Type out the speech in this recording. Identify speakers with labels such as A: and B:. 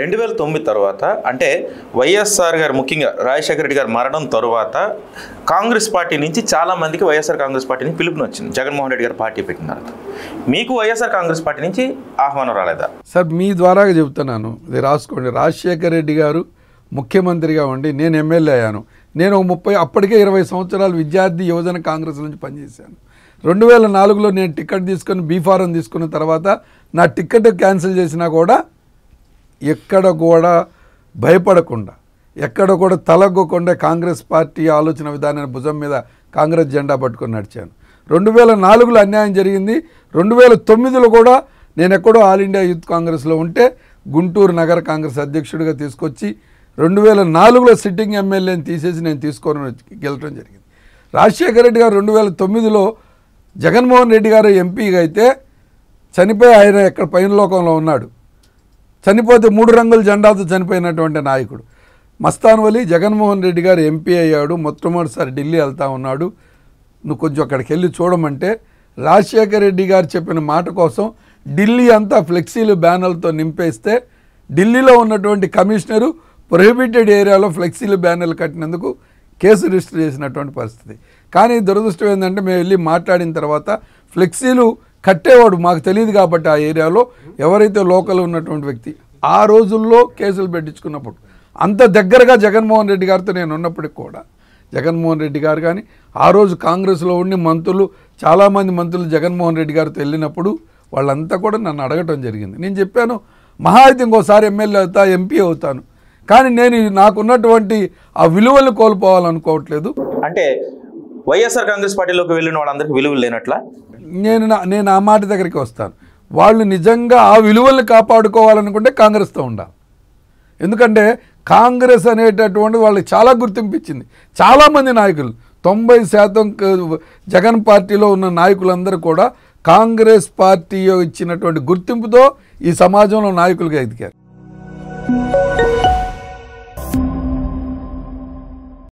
A: 2009 తర్వాత అంటే వైఎస్ఆర్ గారు ముఖ్యంగా రాజశేఖర రెడ్డి గారు మరణం తర్వాత కాంగ్రెస్ పార్టీ నుంచి చాలామందికి వైఎస్ఆర్ కాంగ్రెస్ పార్టీ నుంచి పిలుపుని వచ్చింది. జగన్మోహన్ రెడ్డి గారు పార్టీ పెట్టిన తర్వాత మీకు వైఎస్ఆర్ కాంగ్రెస్ పార్టీ నుంచి ఆహ్వానం రాలేదా?
B: సార్ మీ ద్వారా చెప్తున్నాను, ఇది రాసుకోండి. రాజశేఖర రెడ్డి గారు ముఖ్యమంత్రిగా ఉండి నేను ఎమ్మెల్యే అయ్యాను. నేను అప్పటికే 20 సంవత్సరాలు విద్యార్థి యువజన కాంగ్రెస్ నుంచి పనిచేశాను. 2004లో నేను టికెట్ తీసుకొని బీఫారం తీసుకున్న తర్వాత నా టికెట్ క్యాన్సిల్ చేసినా కూడా ఎక్కడ కూడా భయపడకుండా, ఎక్కడ కూడా తలగ్గకుండా కాంగ్రెస్ పార్టీ ఆలోచన విధానాన్ని భుజం మీద కాంగ్రెస్ జెండా పట్టుకొని నడిచాను. 2004లో అన్యాయం జరిగింది. 2009లో కూడా నేను ఎక్కడో ఆల్ ఇండియా యూత్ కాంగ్రెస్లో ఉంటే గుంటూరు నగర కాంగ్రెస్ అధ్యక్షుడిగా తీసుకొచ్చి 2004లో సిట్టింగ్ ఎమ్మెల్యేని తీసేసి నేను తీసుకొని గెలవడం జరిగింది. రాజశేఖర రెడ్డి గారు 2009లో జగన్మోహన్ రెడ్డి గారు ఎంపీగా అయితే చనిపోయి ఆయన ఎక్కడ పైన లోకంలో ఉన్నాడు. చనిపోతే 3 రంగుల జెండాతో చనిపోయినటువంటి నాయకుడు మస్తాన్ వలి. జగన్మోహన్ రెడ్డి గారు ఎంపీ అయ్యాడు, మొట్టమొదటిసారి ఢిల్లీ వెళ్తా ఉన్నాడు. నువ్వు కొంచెం అక్కడికి వెళ్ళి చూడమంటే రాజశేఖర రెడ్డి గారు చెప్పిన మాట కోసం ఢిల్లీ అంతా ఫ్లెక్సీలు బ్యానర్లతో నింపేస్తే ఢిల్లీలో ఉన్నటువంటి కమిషనరు ప్రొహిబిటెడ్ ఏరియాలో ఫ్లెక్సీలు బ్యానర్లు కట్టినందుకు కేసు రిజిస్టర్ చేసినటువంటి పరిస్థితి. కానీ దురదృష్టం ఏంటంటే మేము వెళ్ళి మాట్లాడిన తర్వాత ఫ్లెక్సీలు కట్టేవాడు మాకు తెలియదు కాబట్టి ఆ ఏరియాలో ఎవరైతే లోకల్ ఉన్నటువంటి వ్యక్తి ఆ రోజుల్లో కేసులు పెట్టించుకున్నప్పుడు అంత దగ్గరగా జగన్మోహన్ రెడ్డి గారితో నేను ఉన్నప్పటికి కూడా జగన్మోహన్ రెడ్డి గారు కానీ ఆ రోజు కాంగ్రెస్లో ఉండి మంత్రులు చాలామంది మంత్రులు జగన్మోహన్ రెడ్డి గారితో వెళ్ళినప్పుడు వాళ్ళంతా కూడా నన్ను అడగటం జరిగింది. నేను చెప్పాను మహా అయితే ఇంకోసారి ఎమ్మెల్యే అవుతా, ఎంపీ అవుతాను, కానీ నేను నాకున్నటువంటి ఆ విలువలు కోల్పోవాలనుకోవట్లేదు.
A: అంటే వైఎస్ఆర్ కాంగ్రెస్ పార్టీలోకి వెళ్ళిన వాళ్ళందరికీ విలువలు లేనట్లా?
B: నేను ఆ మాట దగ్గరికి వస్తాను. వాళ్ళు నిజంగా ఆ విలువల్ని కాపాడుకోవాలనుకుంటే కాంగ్రెస్తో ఉండాలి. ఎందుకంటే కాంగ్రెస్ అనేటటువంటి వాళ్ళకి చాలా గుర్తింపు ఇచ్చింది. చాలామంది నాయకులు 90% జగన్ పార్టీలో ఉన్న నాయకులందరూ కూడా కాంగ్రెస్ పార్టీ ఇచ్చినటువంటి గుర్తింపుతో ఈ సమాజంలో నాయకులుగా ఎదిగారు.